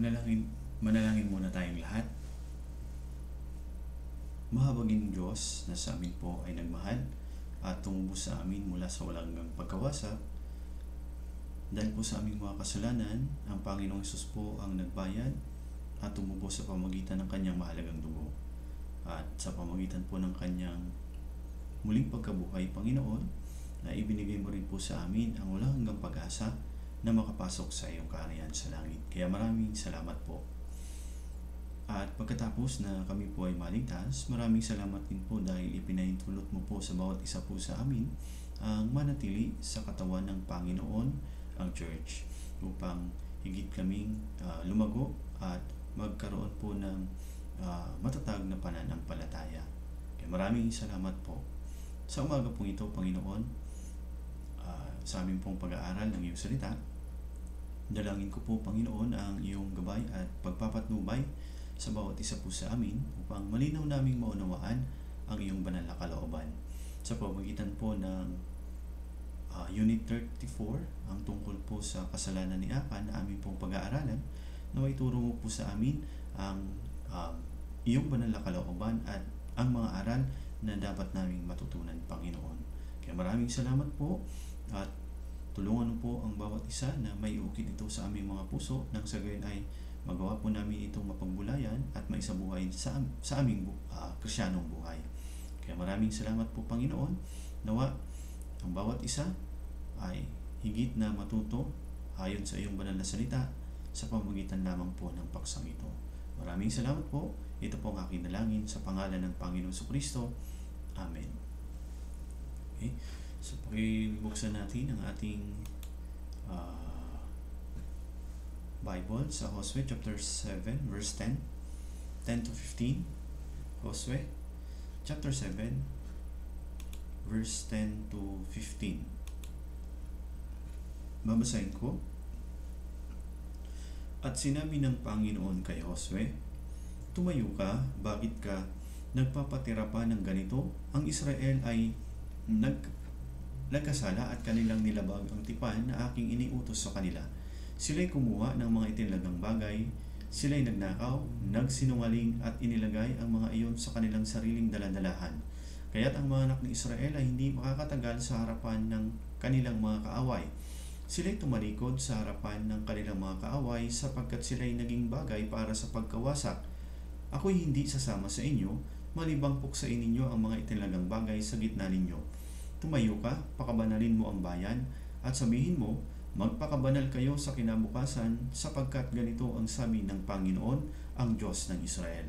Manalangin muna tayong lahat. Mahabaging Diyos na sa amin po ay nagmahal at tumubos sa amin mula sa walang hanggang pagkawasak. Dahil po sa aming mga kasalanan, ang Panginoong Hesus po ang nagbayad at tumubos sa pamagitan ng kanyang mahalagang dugo. At sa pamagitan po ng kanyang muling pagkabuhay, Panginoon, na ibinigay mo rin po sa amin ang walang hanggang pag-asa na makapasok sa iyong kaharian sa langit. Kaya maraming salamat po. At pagkatapos na kami po ay maligtas, maraming salamat din po dahil ipinahintulot mo po sa bawat isa po sa amin ang manatili sa katawan ng Panginoon, ang Church, upang higit kaming lumago at magkaroon po ng matatag na pananampalataya. Kaya maraming salamat po. Sa umaga pong ito, Panginoon, sa aming pong pag-aaral ng iyong salita, dalangin ko po, Panginoon, ang iyong gabay at pagpapatnubay sa bawat isa po sa amin upang malinaw naming maunawaan ang iyong banal na kalooban. Sa pamamagitan po ng Unit 34, ang tungkol po sa kasalanan ni Akan na aming pong pag-aaralan, na maituro mo po sa amin ang iyong banal na kalooban at ang mga aral na dapat naming matutunan, Panginoon. Kaya maraming salamat po at tulungan po ang bawat isa na may ukit ito sa aming mga puso nang sa gayon ay magawa po namin itong mapagbulayan at maisabuhay sa aming Krisyanong buhay. Kaya maraming salamat po, Panginoon. Nawa ang bawat isa ay higit na matuto ayon sa iyong banal na salita sa pamamagitan lamang po ng paksang ito. Maraming salamat po. Ito po ang aking dalangin sa pangalan ng Panginoon Jesucristo. Amen. Okay. So pakibuksan natin ang ating Bible sa Josue chapter 7 verse 10 to 15. Josue chapter 7 verse 10 to 15. Babasahin ko. At sinabi ng Panginoon kay Josue, tumayo ka, bakit ka nagpapatira pa ng ganito? Ang Israel ay nagkasala at kanilang nilabag ang tipan na aking iniutos sa kanila. Sila'y kumuha ng mga itinalagang bagay, sila'y nagnakaw, nagsinungaling at inilagay ang mga iyon sa kanilang sariling daladalahan. Kaya't ang mga anak ni Israel ay hindi makakatagal sa harapan ng kanilang mga kaaway. Sila'y tumalikod sa harapan ng kanilang mga kaaway sapagkat sila'y naging bagay para sa pagkawasak. Ako'y hindi sasama sa inyo, malibang puksain ninyo ang mga itinalagang bagay sa gitna ninyo. Tumayo ka, pakabanalin mo ang bayan, at sabihin mo, magpakabanal kayo sa kinabukasan sapagkat ganito ang sabi ng Panginoon, ang Diyos ng Israel.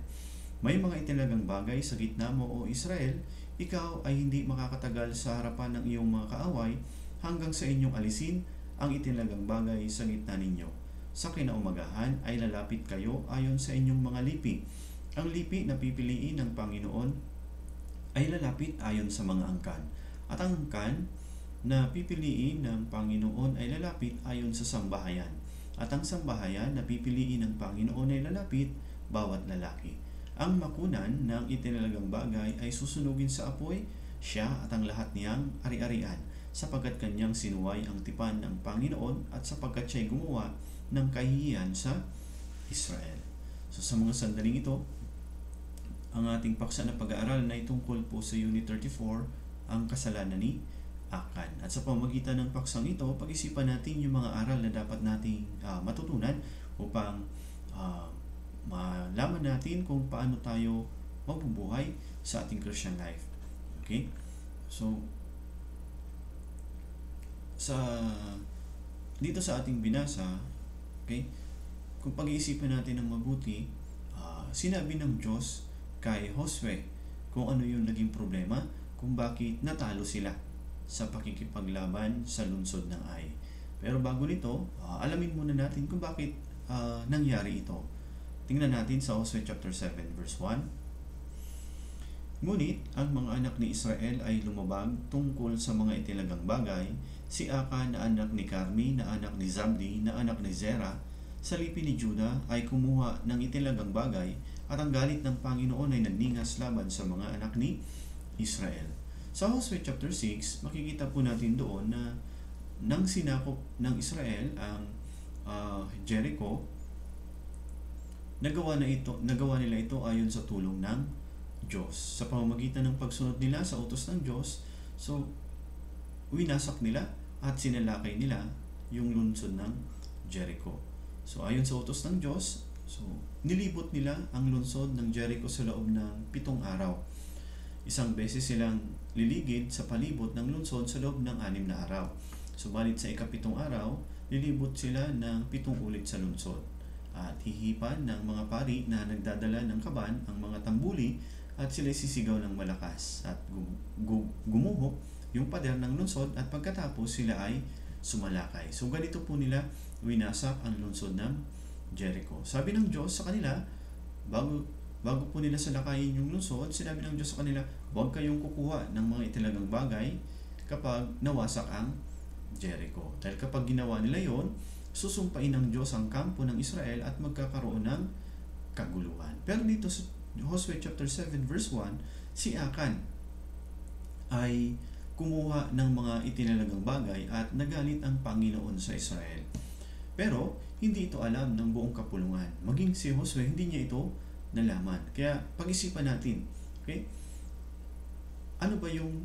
May mga itinalagang bagay sa gitna mo, o Israel, ikaw ay hindi makakatagal sa harapan ng iyong mga kaaway hanggang sa inyong alisin ang itinalagang bagay sa gitna ninyo. Sa kinaumagahan ay lalapit kayo ayon sa inyong mga lipi. Ang lipi na pipiliin ng Panginoon ay lalapit ayon sa mga angkan. At ang angkan na pipiliin ng Panginoon ay lalapit ayon sa sambahayan. At ang sambahayan na pipiliin ng Panginoon ay lalapit bawat lalaki. Ang makunan ng itinalagang bagay ay susunugin sa apoy, siya at ang lahat niyang ari-arian, sapagkat kanyang sinuway ang tipan ng Panginoon at sapagkat siya'y gumawa ng kahihiyan sa Israel. So sa mga sandaling ito, ang ating paksa na pag-aaral na itungkol po sa Unit 34, ang kasalanan ni Akan. At sa pamamagitan ng paksang ito, pag-isipan natin yung mga aral na dapat nating matutunan upang malaman natin kung paano tayo mabubuhay sa ating Christian life. Okay? So, dito sa ating binasa, okay, kung pag-iisipan natin ng mabuti, sinabi ng Diyos kay Josue kung ano yung naging problema, kung bakit natalo sila sa pakikipaglaban sa lungsod ng Ai. Pero bago nito, alamin muna natin kung bakit nangyari ito. Tingnan natin sa Josue chapter 7 verse 1. Ngunit ang mga anak ni Israel ay lumabag tungkol sa mga itinagang bagay. Si Akan na anak ni Carmi, na anak ni Zabdi, na anak ni Zera, sa lipi ni Juda ay kumuha ng itinagang bagay, at ang galit ng Panginoon ay nagningas laban sa mga anak ni Israel. Sa Josue chapter 6, makikita po natin doon na nang sinakop ng Israel ang Jericho, nagawa nila ito ayon sa tulong ng Diyos. Sa pamamagitan ng pagsunod nila sa utos ng Diyos, so winasak nila at sinalakay nila yung lungsod ng Jericho. So ayon sa utos ng Diyos, so nilibot nila ang lungsod ng Jericho sa loob ng 7 araw. Isang beses silang liligid sa palibot ng lungsod sa loob ng 6 na araw. Subalit sa ika-7 araw, lilibot sila ng 7 ulit sa lungsod. At hihipan ng mga pari na nagdadala ng kaban ang mga tambuli at sila sisigaw ng malakas at gumuho yung pader ng lungsod at pagkatapos sila ay sumalakay. So ganito po nila winasak ang lungsod ng Jericho. Sabi ng Diyos sa kanila, bago po nila salakayin yung lungsod, sinabi ng Diyos sa kanila, huwag kayong kukuha ng mga italagang bagay kapag nawasak ang Jericho. Dahil kapag ginawa nila yon, susumpain ng Diyos ang kampo ng Israel at magkakaroon ng kaguluhan. Pero dito sa Joshua chapter 7 verse 1, si Akan ay kumuha ng mga itinalagang bagay at nagalit ang Panginoon sa Israel. Pero hindi ito alam ng buong kapulungan. Maging si Joshua, hindi niya ito nalaman. Kaya pag-isipan natin, okay? Ano ba yung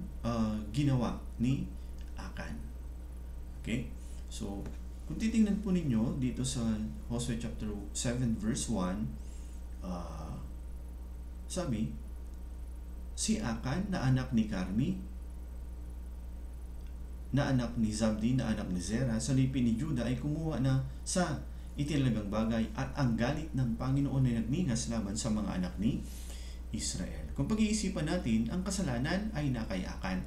ginawa ni Akan? Okay? So, kung titingnan po ninyo dito sa Joshua chapter 7 verse 1, sabi, si Akan na anak ni Carmi, na anak ni Zabdi, na anak ni Zerah, sa lipi ni Judah ay kumuha na sa itinalagang bagay at ang galit ng Panginoon ay nagningas laban sa mga anak ni Israel. Kung pag-iisipan natin, ang kasalanan ay nakay Akan.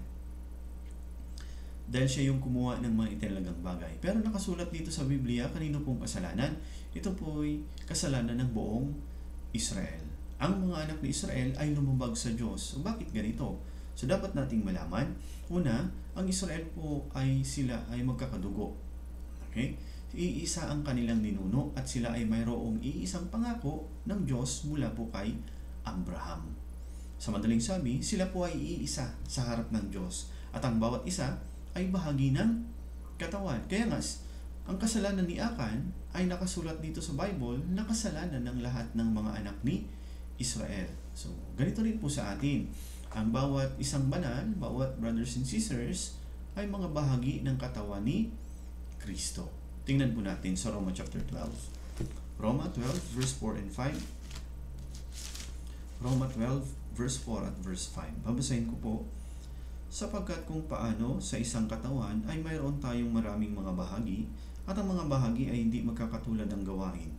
Dahil siya yung kumuha ng mga itinalagang bagay. Pero nakasulat dito sa Biblia, kanino pong kasalanan? Ito po'y kasalanan ng buong Israel. Ang mga anak ni Israel ay lumabag sa Diyos. So, bakit ganito? So, dapat nating malaman. Una, ang Israel po sila ay magkakadugo. Okay? Iisa ang kanilang ninuno at sila ay mayroong iisang pangako ng Diyos mula po kay Abraham. Sa madaling sabi, sila po ay iisa sa harap ng Diyos. At ang bawat isa ay bahagi ng katawan. Kaya nga, ang kasalanan ni Akan ay nakasulat dito sa Bible na kasalanan ng lahat ng mga anak ni Israel. So, ganito rin po sa atin. Ang bawat isang banal, bawat brothers and sisters, ay mga bahagi ng katawan ni Kristo. Tingnan po natin sa Roma chapter 12. Roma 12 verse 4 and 5. Roma 12 verse 4 at verse 5. Babasahin ko po. Sapagkat kung paano sa isang katawan ay mayroon tayong maraming mga bahagi at ang mga bahagi ay hindi magkakatulad ng gawain.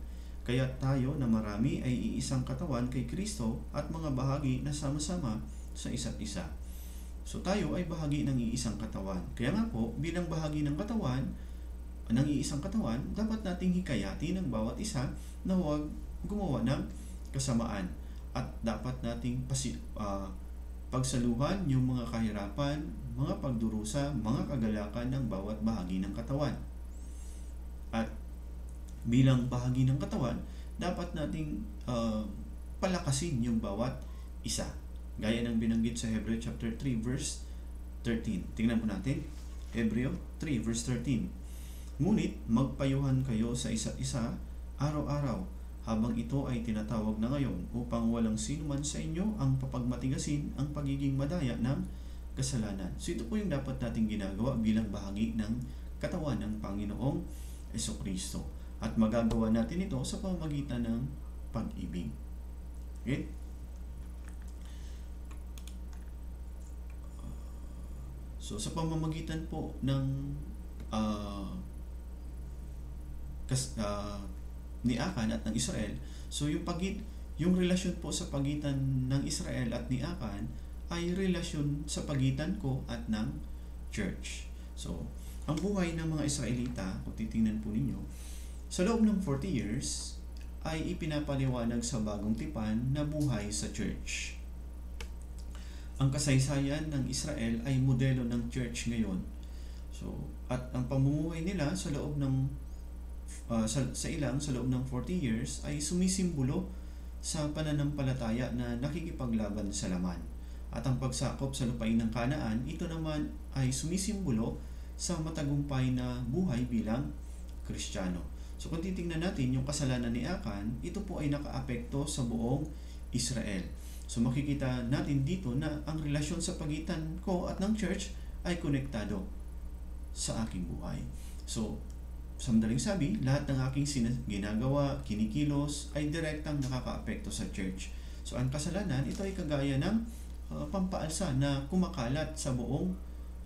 Kaya tayo na marami ay iisang katawan kay Kristo at mga bahagi na sama-sama sa isa't isa. So tayo ay bahagi ng iisang katawan. Kaya nga po, bilang bahagi ng katawan, ng iisang katawan, dapat nating hikayatin ang bawat isa na huwag gumawa ng kasamaan. At dapat nating pagsaluhan yung mga kahirapan, mga pagdurusa, mga kagalakan ng bawat bahagi ng katawan. At bilang bahagi ng katawan, dapat nating palakasin yung bawat isa. Gaya ng binanggit sa Hebreo chapter 3 verse 13. Tingnan po natin. Hebreo 3 verse 13. Ngunit magpayuhan kayo sa isa't isa araw-araw habang ito ay tinatawag na ngayon upang walang sino man sa inyo ang papagmatigasin ang pagiging madaya ng kasalanan. So ito po yung dapat nating ginagawa bilang bahagi ng katawan ng Panginoong Jesucristo. At magagawa natin ito sa pamamagitan ng pag-ibig. Okay? So sa pamamagitan po ng ni Akan at ng Israel, so yung relasyon po sa pagitan ng Israel at ni Akan ay relasyon sa pagitan ko at ng church. So, ang buhay ng mga Israelita, kung titingnan po ninyo, sa loob ng 40 years ay ipinapaliwanag sa bagong tipan na buhay sa church. Ang kasaysayan ng Israel ay modelo ng church ngayon. So, at ang pamumuhay nila sa loob ng sa loob ng 40 years ay sumisimbolo sa pananampalataya na nakikipaglaban sa laman. At ang pagsakop sa lupain ng Kanaan, ito naman ay sumisimbolo sa matagumpay na buhay bilang Kristiyano. So kung titingnan natin yung kasalanan ni Akan, ito po ay nakaapekto sa buong Israel. So makikita natin dito na ang relasyon sa pagitan ko at ng church ay konektado sa aking buhay. So sa madaling sabi, lahat ng aking ginagawa, kinikilos ay direktang nakakaapekto sa church. So ang kasalanan, ito ay kagaya ng pampaalsa na kumakalat sa buong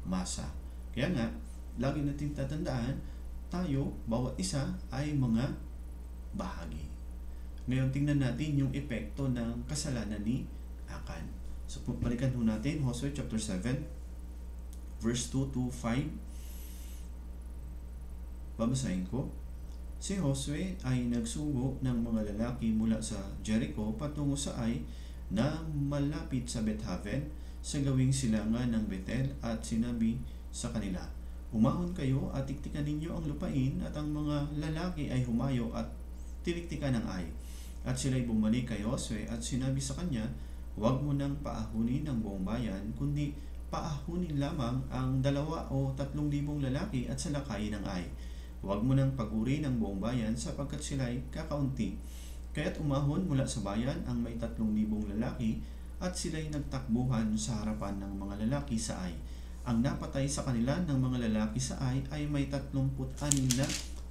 masa. Kaya nga, lagi natin tatandaan, tayo, bawat isa ay mga bahagi. Ngayon, tingnan natin yung epekto ng kasalanan ni Akan. So, balikan po natin, Hosea chapter 7, verse 2 to 5. Babasahin ko. Si Josue ay nagsugo ng mga lalaki mula sa Jericho patungo sa Ai na malapit sa Bethaven sa gawing silangan ng Bethel at sinabi sa kanila, "Umahon kayo at tiktikan ninyo ang lupain," at ang mga lalaki ay humayo at tiniktikan ng Ai. At sila'y bumalik kay Josue at sinabi sa kanya, "Huwag mo nang paahunin ang buong bayan, kundi paahunin lamang ang 2,000 o 3,000 lalaki at salakay ng Ai. Huwag mo nang pagurin ang buong bayan sapagkat sila'y kakaunti." Kaya't umahon mula sa bayan ang may 3,000 lalaki at sila'y nagtakbuhan sa harapan ng mga lalaki sa Ai. Ang napatay sa kanila ng mga lalaki sa Ai ay may 36 na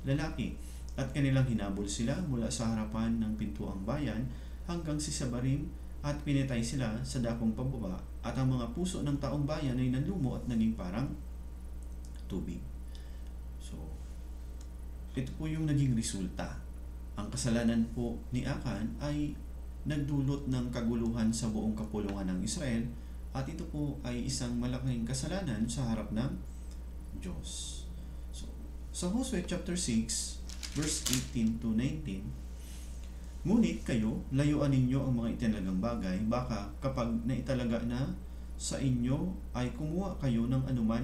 lalaki at kanilang hinabol sila mula sa harapan ng pintuang bayan hanggang si Sabarim at pinatay sila sa dakong pababa at ang mga puso ng taong bayan ay nalumo at naging parang tubig. So, ito po yung naging resulta. Ang kasalanan po ni Akan ay nagdulot ng kaguluhan sa buong kapulungan ng Israel at ito po ay isang malaking kasalanan sa harap ng Diyos. So, sa Hosea chapter 6, verse 18 to 19, "Ngunit kayo, layuan ninyo ang mga itinagang bagay, baka kapag naitalaga na sa inyo ay kumuha kayo ng anuman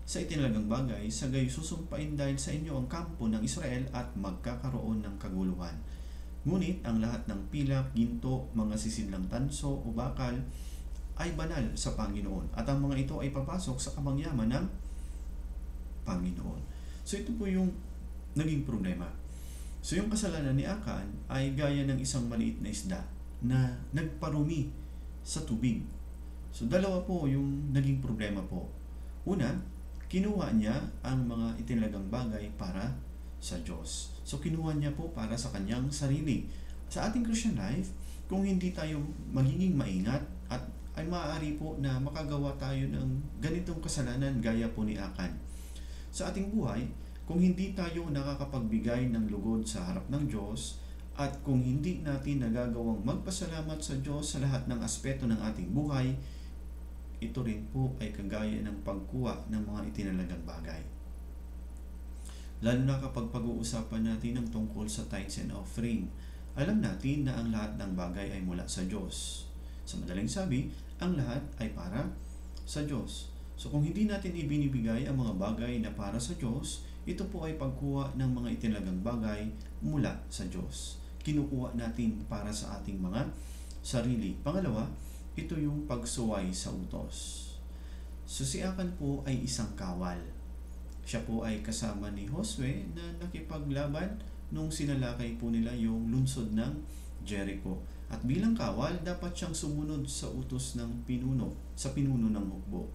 sa itinalagang bagay, sa gayon susumpain dahil sa inyo ang kampo ng Israel at magkakaroon ng kaguluhan. Ngunit ang lahat ng pilak, ginto, mga sisidlang tanso o bakal ay banal sa Panginoon at ang mga ito ay papasok sa kamangyaman ng Panginoon." So ito po yung naging problema. So yung kasalanan ni Akan ay gaya ng isang maliit na isda na nagparumi sa tubig. So dalawa po yung naging problema po. Una, kinuha niya ang mga itinalagang bagay para sa Diyos. So kinuha niya po para sa kanyang sarili. Sa ating Christian life, kung hindi tayo magiging maingat at ay maaari po na makagawa tayo ng ganitong kasalanan gaya po ni Akan. Sa ating buhay, kung hindi tayo nakakapagbigay ng lugod sa harap ng Diyos at kung hindi natin nagagawang magpasalamat sa Diyos sa lahat ng aspeto ng ating buhay, ito rin po ay kagaya ng pagkuha ng mga itinalagang bagay. Lalo na kapag pag-uusapan natin ng tungkol sa tithes and offering, alam natin na ang lahat ng bagay ay mula sa Diyos. Sa madaling sabi, ang lahat ay para sa Diyos. So kung hindi natin ibinibigay ang mga bagay na para sa Diyos, ito po ay pagkuha ng mga itinalagang bagay mula sa Diyos. Kinukuha natin para sa ating mga sarili. Pangalawa, ito yung pagsuway sa utos. So si Akan po ay isang kawal. Siya po ay kasama ni Josue na nakipaglaban nung sinalakay po nila yung lungsod ng Jericho. At bilang kawal, dapat siyang sumunod sa utos ng pinuno, sa pinuno ng hukbo.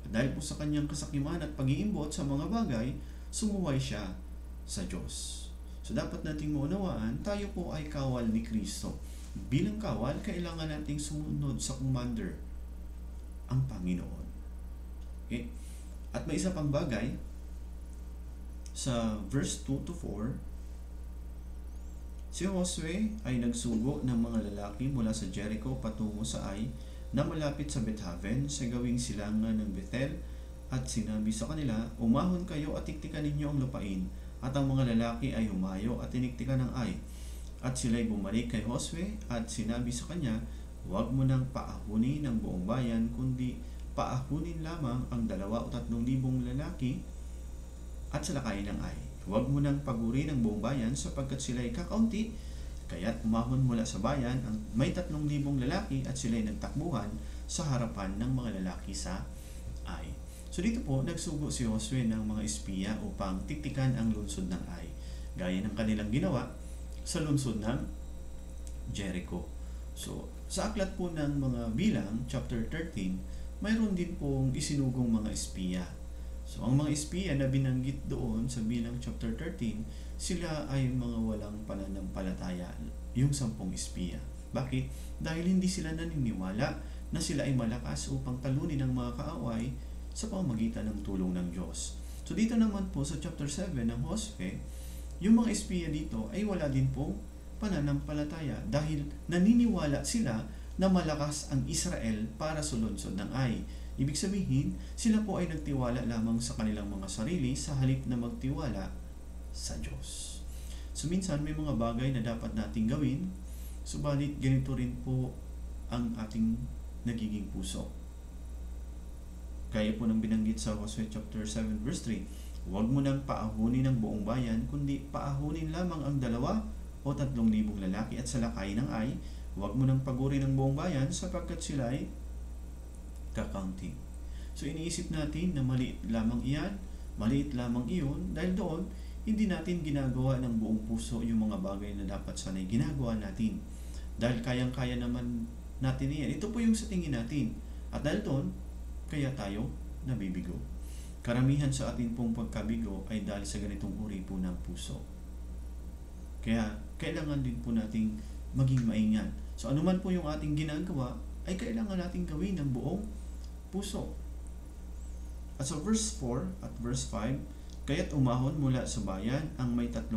At dahil po sa kanyang kasakiman at pag-iimbot sa mga bagay, sumuway siya sa Diyos. So dapat nating maunawaan, tayo po ay kawal ni Kristo. Bilang kawal, kailangan nating sumunod sa commander, ang Panginoon. Okay? At may isa pang bagay, sa verse 2 to 4, si Josue ay nagsugo ng mga lalaki mula sa Jericho patungo sa Ai na malapit sa Bethaven sa gawing silangan ng Bethel at sinabi sa kanila, "Umahon kayo at tiktikan ninyo ang lupain." At ang mga lalaki ay humayo at tiniktikan ng Ai. At sila'y bumalik kay Josue at sinabi sa kanya, "Huwag mo nang paahunin ang buong bayan, kundi paahunin lamang ang 2,000 o 3,000 lalaki at salakayin ng Ai. Huwag mo nang pagurin ang buong bayan sapagkat sila'y kakaunti." Kaya't umahon mula sa bayan ang may 3,000 lalaki at sila'y nagtakbuhan sa harapan ng mga lalaki sa Ai. So dito po, nagsugo si Josue ng mga espiya upang tiktikan ang lungsod ng Ai. gaya ng kanilang ginawa sa lungsod ng Jericho. So, sa aklat po ng mga Bilang, chapter 13, mayroon din pong isinugong mga espiya. So, ang mga espiya na binanggit doon sa Bilang chapter 13, sila ay mga walang pananampalataya, yung 10 espiya. Bakit? Dahil hindi sila naniniwala na sila ay malakas upang talunin ang mga kaaway sa pamamagitan ng tulong ng Diyos. So, dito naman po sa chapter 7 ng Hosea, yung mga espiya dito ay wala din pong pananampalataya dahil naniniwala sila na malakas ang Israel para sa lungsod ng Ai. Ibig sabihin, sila po ay nagtiwala lamang sa kanilang mga sarili sa halip na magtiwala sa Diyos. So minsan may mga bagay na dapat nating gawin, subalit ganito rin po ang ating nagiging puso. Kaya po nang binanggit sa Hosea chapter 7 verse 3, huwag mo nang paahunin ang buong bayan, kundi paahunin lamang ang 2,000 o 3,000 lalaki at salakay ng Ai. Huwag mo nang pagurin ang buong bayan sapagkat sila ay kakaunti. So iniisip natin na maliit lamang iyan, maliit lamang iyon, dahil doon hindi natin ginagawa ng buong puso yung mga bagay na dapat sana'y ginagawa natin. Dahil kayang-kaya naman natin iyan. Ito po yung sa tingin natin. At dahil doon, kaya tayo nabibigo. Karamihan sa ating pong pagkabigo ay dahil sa ganitong uri po ng puso. Kaya kailangan din po nating maging maingat. So anuman po yung ating ginagawa, ay kailangan nating gawin ng buong puso. At sa verse 4 at verse 5, kaya't umahon mula sa bayan ang may 3,000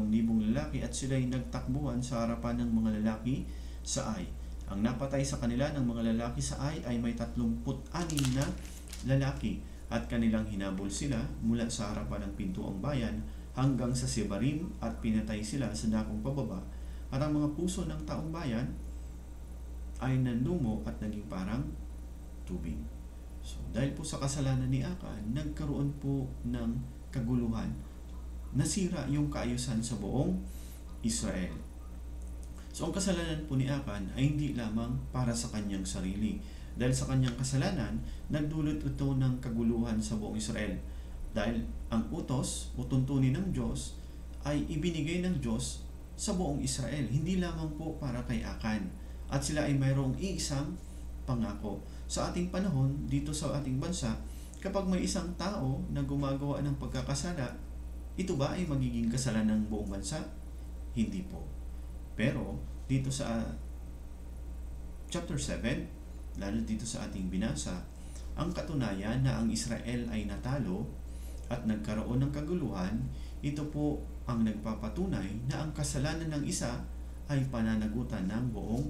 lalaki at sila'y nagtakbuhan sa harapan ng mga lalaki sa Ai. Ang napatay sa kanila ng mga lalaki sa Ai ay may 36 na lalaki at kanilang hinabol sila mula sa harapan ng pintuang bayan hanggang sa Sebarim at pinatay sila sa dakong pababa, at ang mga puso ng taong bayan ay nanlumo at naging parang tubig. So, dahil po sa kasalanan ni Akan, nagkaroon po ng kaguluhan. Nasira yung kaayusan sa buong Israel. So, ang kasalanan po ni Akan ay hindi lamang para sa kanyang sarili. Dahil sa kanyang kasalanan, nagdulot ito ng kaguluhan sa buong Israel. Dahil ang utos o tuntunin ng Diyos ay ibinigay ng Diyos sa buong Israel, hindi lamang po para kay Akan. At sila ay mayroong iisang pangako. Sa ating panahon, dito sa ating bansa, kapag may isang tao na gumagawa ng pagkakasala, ito ba ay magiging kasalanan ng buong bansa? Hindi po. Pero dito sa chapter 7, lalo dito sa ating binasa, ang katunayan na ang Israel ay natalo at nagkaroon ng kaguluhan, ito po ang nagpapatunay na ang kasalanan ng isa ay pananagutan ng buong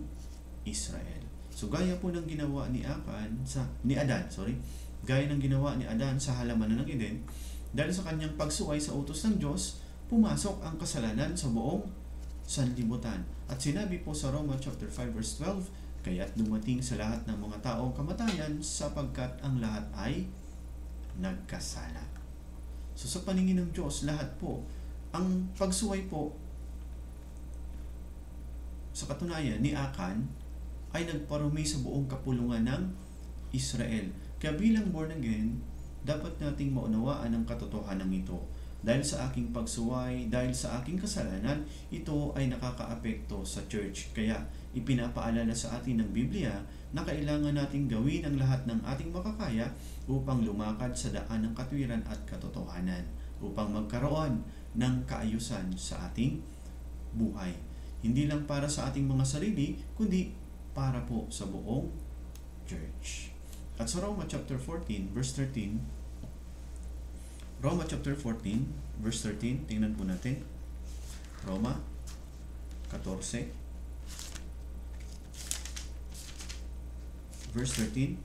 Israel. So gaya po ng ginawa ni Adan, gaya ng ginawa ni Adan sa halaman ng Eden, dahil sa kanyang pagsuway sa utos ng Diyos, pumasok ang kasalanan sa buong sanlibutan. At sinabi po sa Roma chapter 5 verse 12, kaya't dumating sa lahat ng mga tao ang kamatayan sapagkat ang lahat ay nagkasala. So sa paningin ng Diyos, lahat po, ang pagsuway po sa katunayan ni Akan ay nagparumi sa buong kapulungan ng Israel. Kaya bilang born again, dapat nating maunawaan ang katotohanan ito. Dahil sa aking pagsuway, dahil sa aking kasalanan, ito ay nakakaapekto sa church. Kaya ipinapaalala sa atin ng Biblia na kailangan nating gawin ang lahat ng ating makakaya upang lumakad sa daan ng katwiran at katotohanan, upang magkaroon ng kaayusan sa ating buhay. Hindi lang para sa ating mga sarili, kundi para po sa buong church. At sa Roma chapter 14, verse 13, Roma chapter 14, verse 13, tingnan po natin. Roma 14, verse 13,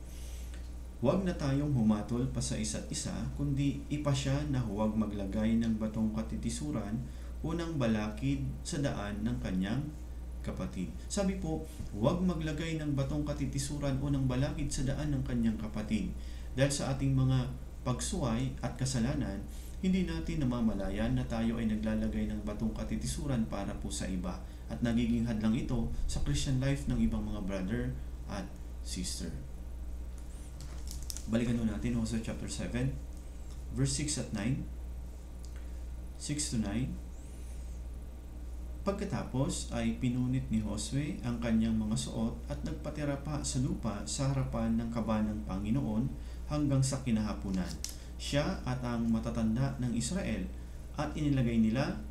huwag na tayong humatol pa sa isa't isa, kundi ipasya na huwag maglagay ng batong katitisuran o ng balakid sa daan ng kanyang kapatid. Sabi po, huwag maglagay ng batong katitisuran o ng balakid sa daan ng kanyang kapatid. Dahil sa ating mga pagsuway at kasalanan, hindi natin namamalayan na tayo ay naglalagay ng batong katitisuran para po sa iba. At nagiging hadlang ito sa Christian life ng ibang mga brother at sister. Balikan nun natin Hosea chapter 7, verse 6 at 9. 6 to 9. Pagkatapos ay pinunit ni Josue ang kanyang mga suot at nagpatira pa sa lupa sa harapan ng kaba ng Panginoon hanggang sa kinahapunan. Siya at ang matatanda ng Israel at nilagyan nila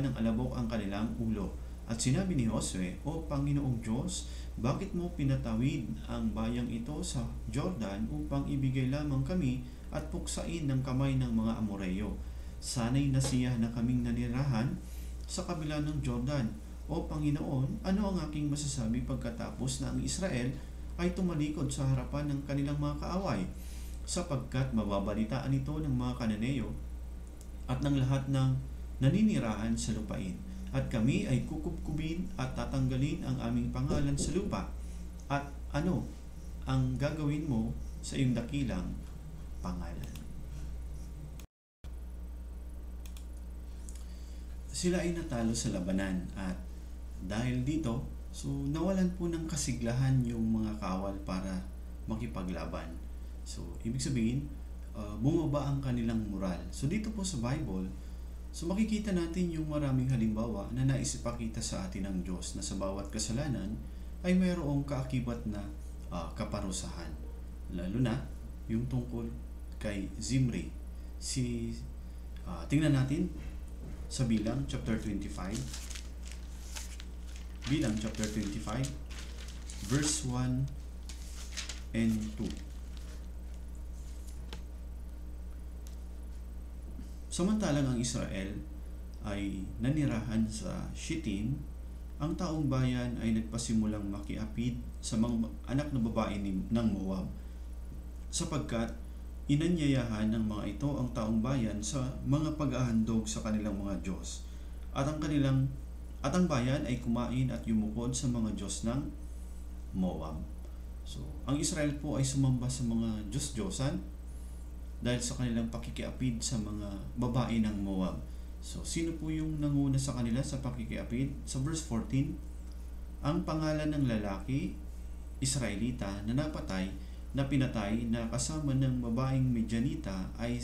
ng alabok ang kanilang ulo. At sinabi ni Josue, "O Panginoong Diyos, bakit mo pinatawid ang bayang ito sa Jordan upang ibigay lamang kami at puksain ng kamay ng mga Amoreyo? Sana'y nasiya na kaming nanirahan sa kabila ng Jordan. O Panginoon, ano ang aking masasabi pagkatapos na ang Israel ay tumalikod sa harapan ng kanilang mga kaaway? Sapagkat mababalitaan ito ng mga Kananeo at ng lahat ng naninirahan sa lupain. At kami ay kukubkubin at tatanggalin ang aming pangalan sa lupa. At ano ang gagawin mo sa iyong dakilang pangalan?" Sila ay natalo sa labanan at dahil dito, so nawalan po ng kasiglahan yung mga kawal para makipaglaban. So, ibig sabihin, bumaba ang kanilang moral. So, dito po sa Bible, so makikita natin yung maraming halimbawa na naisipakita sa atin ng Diyos na sa bawat kasalanan ay mayroong kaakibat na kaparusahan. Lalo na yung tungkol kay Zimri. Tingnan natin sa Bilang chapter 25. Bilang chapter 25 verse 1 and 2. Samantalang ang Israel ay nanirahan sa Shittim, ang taong bayan ay nagpasimulang makiapid sa mga anak na babae ng Moab, sapagkat inanyayahan ng mga ito ang taong bayan sa mga pag-ahandog sa kanilang mga Diyos. At ang bayan ay kumain at yumukod sa mga Diyos ng Moab. So, ang Israel po ay sumamba sa mga Diyos-Diyosan dahil sa kanilang pakikiapid sa mga babae ng Moab. So, sino po yung nanguna sa kanila sa pakikiapid? Sa verse 14, ang pangalan ng lalaki, Israelita, na pinatay na kasama ng babaeng Midianita ay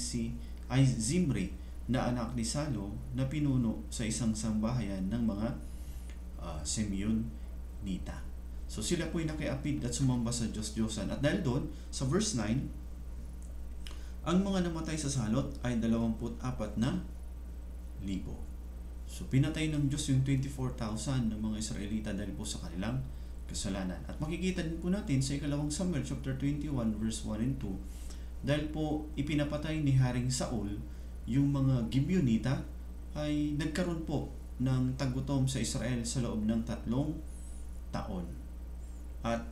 Zimri na anak ni Salo na pinuno sa isang sambahayan ng mga Simeonita. So sila po ay nakiapid at sumamba sa Diyos-Diyosan. At dahil doon, sa verse 9, ang mga namatay sa salot ay 24,000. So pinatay ng Diyos yung 24,000 ng mga Israelita dahil po sa kanilang kasalanan. At makikita din po natin sa ikalawang Samuel chapter 21 verse 1 and 2, dahil po ipinapatay ni Haring Saul yung mga Gibeonita, ay nagkaroon po ng tagutom sa Israel sa loob ng 3 taon. At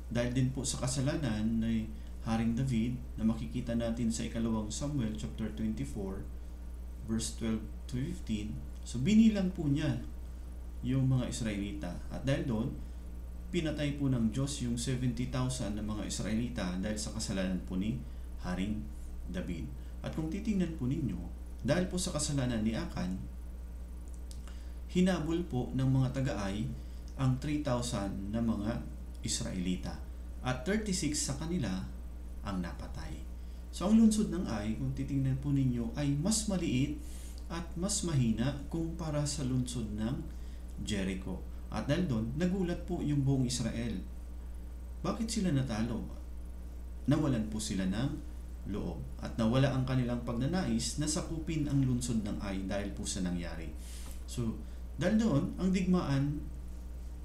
dahil din po sa kasalanan ni Haring David na makikita natin sa ikalawang Samuel chapter 24 verse 12 to 15, so binilang po niya yung mga Israelita. At dahil doon, pinatay po ng Diyos yung 70,000 na mga Israelita dahil sa kasalanan po ni Haring David. At kung titingnan po ninyo, dahil po sa kasalanan ni Akan, hinabol po ng mga taga-Ai ang 3,000 na mga Israelita. At 36 sa kanila ang napatay. So ang lungsod ng Ai, kung titingnan po ninyo, ay mas maliit at mas mahina kumpara sa lungsod ng Jericho. At dahil doon, nagulat po yung buong Israel. Bakit sila natalo? Nawalan po sila ng loob at nawala ang kanilang pagnanais na sakupin ang lungsod ng Ai dahil po sa nangyari. So, dahil doon, ang digmaan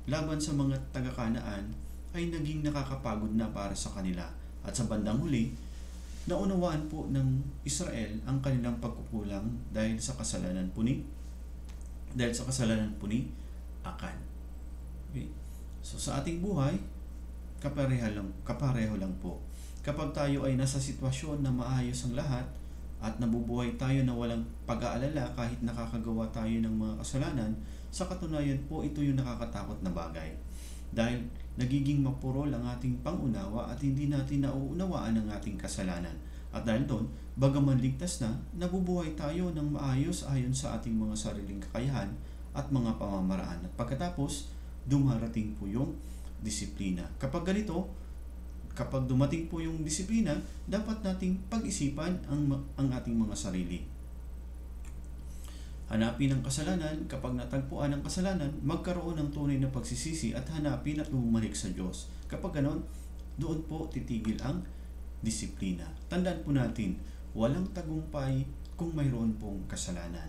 laban sa mga taga-Kanaan ay naging nakakapagod na para sa kanila. At sa bandang huli, naunawaan po ng Israel ang kanilang pagkukulang dahil sa kasalanan po ni Akan. Okay. So sa ating buhay, kapareho lang po. Kapag tayo ay nasa sitwasyon na maayos ang lahat at nabubuhay tayo na walang pag-aalala kahit nakakagawa tayo ng mga kasalanan, sa katunayan po ito yung nakakatakot na bagay. Dahil nagiging mapurol ang ating pangunawa at hindi natin nauunawaan ang ating kasalanan. At dahil doon, bagaman ligtas na, nabubuhay tayo ng maayos ayon sa ating mga sariling kakayahan at mga pamamaraan. At pagkatapos, dumarating po yung disiplina. Kapag dumating po yung disiplina, dapat nating pag-isipan ang ating mga sarili. Hanapin ang kasalanan. Kapag natagpuan ang kasalanan, magkaroon ng tunay na pagsisisi at hanapin at bumalik sa Diyos. Kapag ganon, doon po titigil ang disiplina. Tandaan po natin, walang tagumpay kung mayroon pong kasalanan.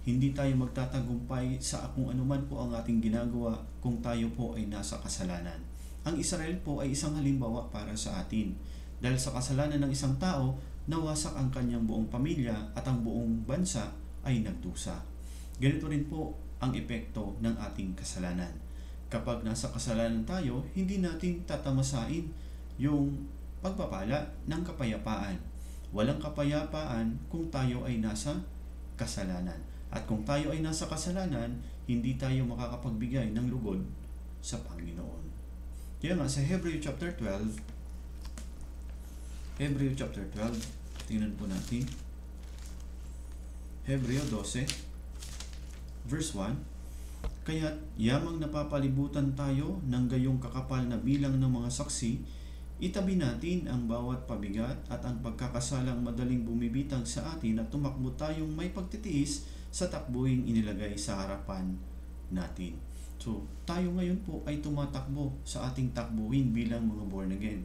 Hindi tayo magtatagumpay sa kung anuman po ang ating ginagawa kung tayo po ay nasa kasalanan. Ang Israel po ay isang halimbawa para sa atin. Dahil sa kasalanan ng isang tao, nawasak ang kanyang buong pamilya at ang buong bansa ay nagdusa. Ganito rin po ang epekto ng ating kasalanan. Kapag nasa kasalanan tayo, hindi natin tatamasain yung pagpapala ng kapayapaan. Walang kapayapaan kung tayo ay nasa kasalanan. At kung tayo ay nasa kasalanan, hindi tayo makakapagbigay ng lugod sa Panginoon. Kaya nga sa Hebreo chapter 12, tingnan po natin. Hebreo 12, verse 1, kaya't yamang napapalibutan tayo ng gayong kakapal na bilang ng mga saksi, itabi natin ang bawat pabigat at ang pagkakasalang madaling bumibitang sa atin at tumakbo tayong may pagtitiis sa takbuhing inilagay sa harapan natin. So, tayo ngayon po ay tumatakbo sa ating takbuhin bilang mga born again.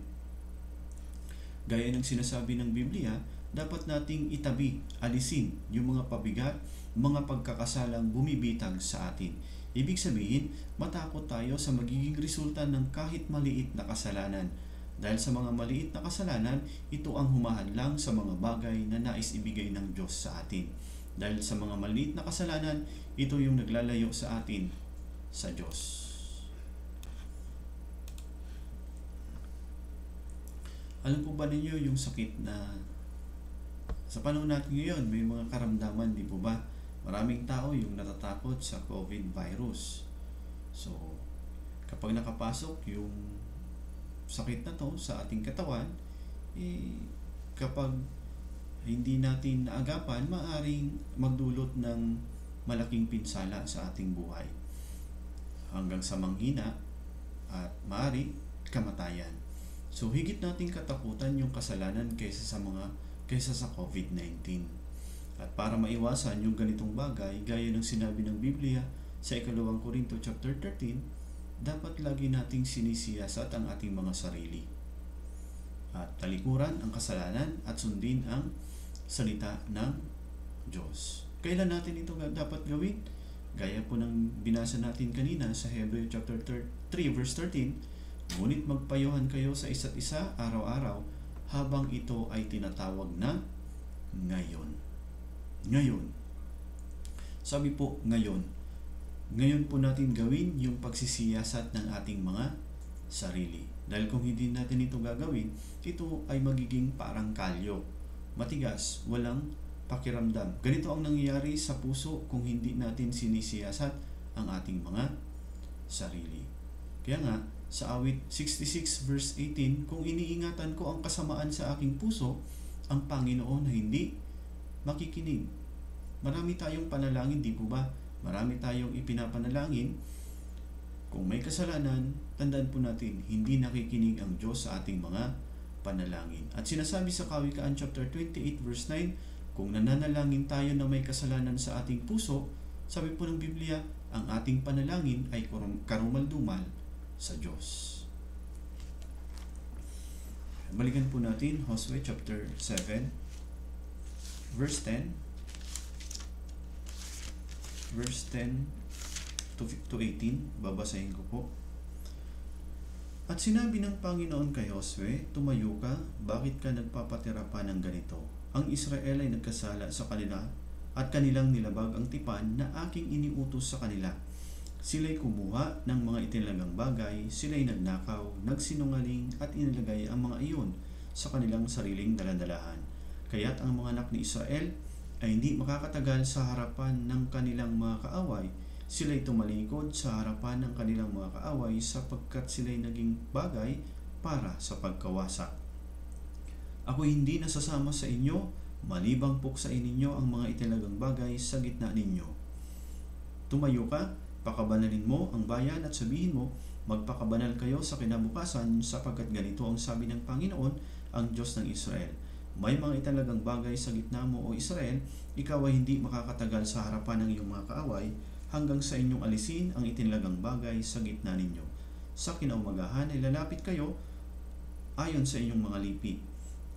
Gaya ng sinasabi ng Biblia, dapat nating itabi, alisin yung mga pabigat, mga pagkakasalang bumibitang sa atin. Ibig sabihin, matakot tayo sa magiging resulta ng kahit maliit na kasalanan. Dahil sa mga maliit na kasalanan, ito ang humahadlang sa mga bagay na nais ibigay ng Diyos sa atin. Dahil sa mga maliit na kasalanan, ito yung naglalayo sa atin sa Diyos. Alam po ba ninyo yung sakit na sa panahon natin ngayon, may mga karamdaman, di po ba? Maraming tao yung natatakot sa COVID virus. So, kapag nakapasok yung sakit na to sa ating katawan, kapag hindi natin naagapan, maaaring magdulot ng malaking pinsala sa ating buhay. Hanggang sa manghina at maaari kamatayan. So, higit nating katakutan yung kasalanan kaysa sa COVID-19. At para maiwasan yung ganitong bagay, gaya ng sinabi ng Biblia sa 2 Korinto chapter 13, dapat lagi nating sinisiyasat ang ating mga sarili. At talikuran ang kasalanan at sundin ang salita ng Diyos. Kailan natin ito dapat gawin? Gaya po ng binasa natin kanina sa Hebreo chapter 3 verse 13, ngunit magpayuhan kayo sa isa't isa araw-araw habang ito ay tinatawag na ngayon. Ngayon. Sabi po, ngayon. Ngayon po natin gawin yung pagsisiyasat ng ating mga sarili. Dahil kung hindi natin ito gagawin, ito ay magiging parang kalyo. Matigas, walang pakiramdam. Ganito ang nangyayari sa puso kung hindi natin sinisiyasat ang ating mga sarili. Kaya nga, sa awit 66 verse 18, kung iniingatan ko ang kasamaan sa aking puso, ang Panginoon na hindi makikinig. Marami tayong panalangin, di po ba? Marami tayong ipinapanalangin. Kung may kasalanan, tandaan po natin, hindi nakikinig ang Diyos sa ating mga panalangin. At sinasabi sa Kawikaan chapter 28 verse 9, kung nananalangin tayo na may kasalanan sa ating puso, sabi po ng Biblia, ang ating panalangin ay karumal-dumal sa Diyos. Balikan po natin Josue chapter 7 verse 10 to 18. Babasahin ko po. At sinabi ng Panginoon kay Josue, tumayo ka, bakit ka nagpapatira pa ng ganito? Ang Israel ay nagkasala sa kanila at kanilang nilabag ang tipan na aking iniutos sa kanila. Sila'y kumuha ng mga itinagang bagay, sila'y nagnakaw, nagsinungaling at inilagay ang mga iyon sa kanilang sariling daladalahan. Kaya't ang mga anak ni Israel ay hindi makakatagal sa harapan ng kanilang mga kaaway. Sila'y tumalikod sa harapan ng kanilang mga kaaway sapagkat sila'y naging bagay para sa pagkawasak. Ako hindi nasasama sa inyo, malibang puksain ninyo ang mga itinagang bagay sa gitna ninyo. Tumayo ka, pakabanalin mo ang bayan at sabihin mo, magpakabanal kayo sa kinabukasan sapagkat ganito ang sabi ng Panginoon, ang Diyos ng Israel. may mga italagang bagay sa gitna mo o Israel, ikaw ay hindi makakatagal sa harapan ng iyong mga kaaway hanggang sa inyong alisin ang itinalagang bagay sa gitna ninyo. Sa kinaumagahan ay lalapit kayo ayon sa inyong mga lipi.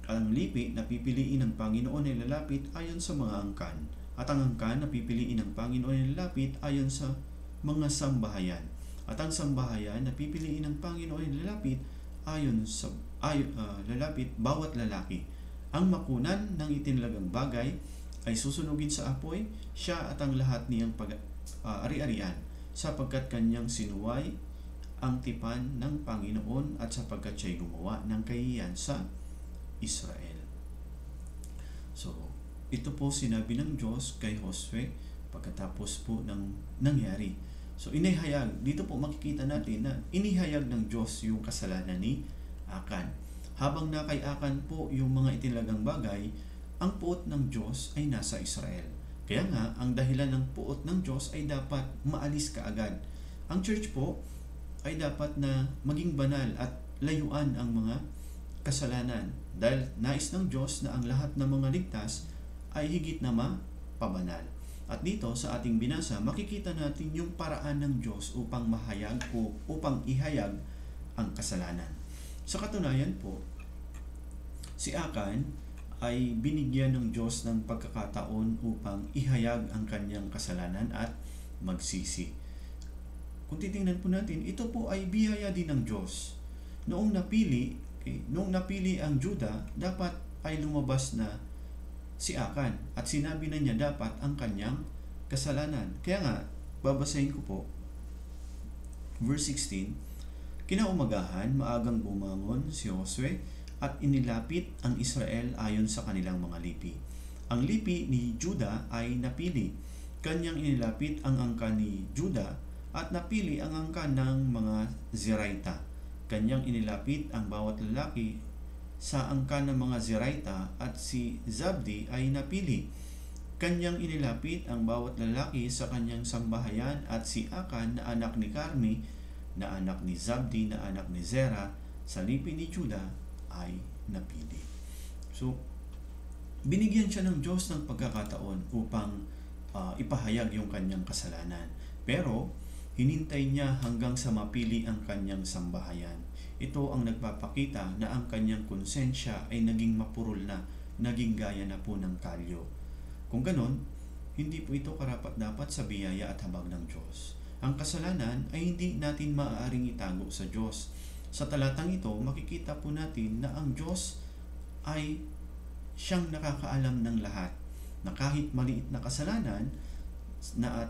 Ang lipi na pipiliin ng Panginoon ay lalapit ayon sa mga angkan, at ang angkan na pipiliin ng Panginoon ay lalapit ayon sa mga sambahayan. At ang sambahayan na pipiliin ng Panginoon ay lalapit lalapit bawat lalaki. Ang makunan ng itinalagang bagay ay susunugin sa apoy, siya at ang lahat niyang ari-arian, sapagkat kanyang sinuway ang tipan ng Panginoon at sapagkat siya'y gumawa ng kahihiyan sa Israel. So, ito po sinabi ng Diyos kay Josue pagkatapos po ng nangyari. So, inihayag, dito po makikita natin na inihayag ng Diyos yung kasalanan ni Akan. Habang na kay Akan po yung mga itinagang bagay, ang puot ng Diyos ay nasa Israel. Kaya nga, ang dahilan ng puot ng Diyos ay dapat maalis kaagad. Ang church po ay dapat na maging banal at layuan ang mga kasalanan. Dahil nais ng Diyos na ang lahat ng mga ligtas ay higit na mapabanal. At dito sa ating binasa, makikita natin yung paraan ng Diyos upang mahayag o upang ihayag ang kasalanan. Sa katunayan po, si Akan ay binigyan ng Diyos ng pagkakataon upang ihayag ang kanyang kasalanan at magsisi. Kung titingnan po natin, ito po ay biyaya din ng Diyos. Noong napili ang Juda, dapat ay lumabas na si Akan at sinabi na niya dapat ang kanyang kasalanan. Kaya nga, babasahin ko po, verse 16, kinaumagahan, maagang bumangon si Josue at inilapit ang Israel ayon sa kanilang mga lipi. Ang lipi ni Juda ay napili. Kanyang inilapit ang angkan ni Juda at napili ang angkan ng mga Zeraita. Kanyang inilapit ang bawat lalaki sa angkan ng mga Zeraita at si Zabdi ay napili. Kanyang inilapit ang bawat lalaki sa kanyang sambahayan at si Akan na anak ni Carmi na anak ni Zabdi na anak ni Zera sa lipi ni Juda ay napili. So, binigyan siya ng Diyos ng pagkakataon upang ipahayag yung kanyang kasalanan. Pero, hinintay niya hanggang sa mapili ang kanyang sambahayan. Ito ang nagpapakita na ang kanyang konsensya ay naging mapurol na, naging gaya na po ng kalyo. Kung ganon, hindi po ito karapat-dapat sa biyaya at habag ng Diyos. Ang kasalanan ay hindi natin maaaring itago sa Diyos. Sa talatang ito, makikita po natin na ang Diyos ay siyang nakakaalam ng lahat, na kahit maliit na kasalanan na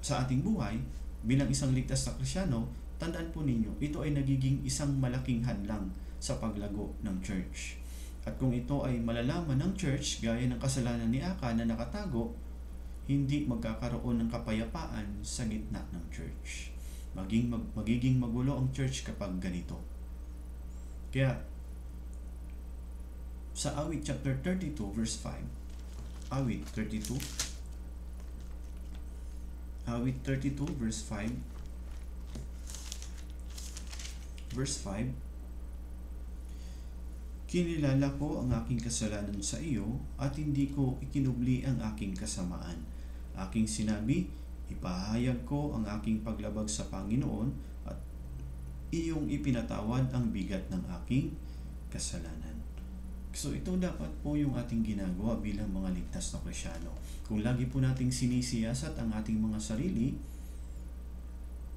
sa ating buhay bilang isang ligtas na Kristiyano, tandaan po ninyo, ito ay nagiging isang malaking hadlang sa paglago ng church. At kung ito ay malalaman ng church, gaya ng kasalanan ni Akan na nakatago, hindi magkakaroon ng kapayapaan sa gitna ng church. Magiging magulo ang church kapag ganito. Kaya, sa Awit chapter 32 verse 5, Awit 32 verse 5, kinilala ko ang aking kasalanan sa iyo at hindi ko ikinubli ang aking kasamaan. Aking sinabi, ipahayag ko ang aking paglabag sa Panginoon at iyong ipinatawad ang bigat ng aking kasalanan. So ito dapat po yung ating ginagawa bilang mga ligtas na Kristiyano. Kung lagi po nating sinisiyasat ang ating mga sarili,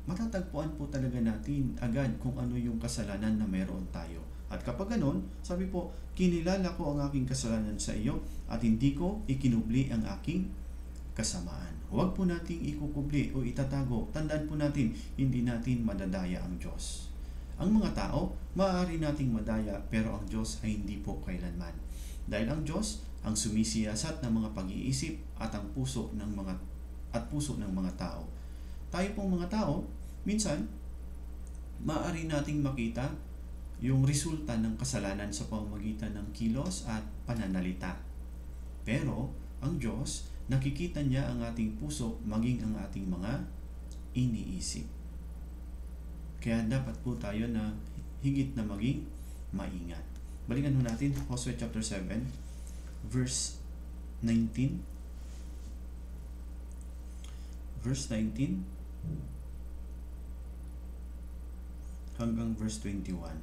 matatagpuan po talaga natin agad kung ano yung kasalanan na meron tayo. At kapag ganun, sabi po, kinilala ko ang aking kasalanan sa iyo at hindi ko ikinubli ang aking kasamaan. Huwag po nating ikukubli o itatago. Tandaan po natin, hindi natin madadaya ang Diyos. Ang mga tao, maaari nating madaya, pero ang Diyos ay hindi po kailanman. Dahil ang Diyos ang sumisiyasat ng mga pag-iisip at ang puso ng mga tao. Tayo pong mga tao, minsan, maaari nating makita yung resulta ng kasalanan sa pamamagitan ng kilos at pananalita. Pero, ang Diyos, nakikita niya ang ating puso maging ang ating mga iniisip. Kaya dapat po tayo na higit na maging maingat. Balikan mo natin Joshua chapter 7 verse 19. Verse 19 hanggang verse 21.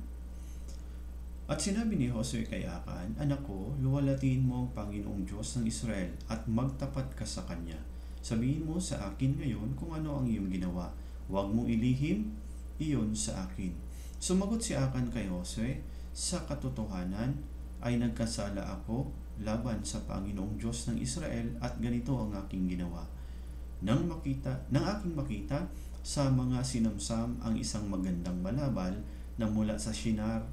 At sinabi ni Josue kay Akan, "Anak ko, luwalatiin mo ang Panginoong Diyos ng Israel at magtapat ka sa Kanya. Sabihin mo sa akin ngayon kung ano ang iyong ginawa. Huwag mong ilihim iyon sa akin." Sumagot si Akan kay Josue, "Sa katotohanan ay nagkasala ako laban sa Panginoong Diyos ng Israel at ganito ang aking ginawa. Nang aking makita sa mga sinamsam ang isang magandang balabal na mula sa Shinar,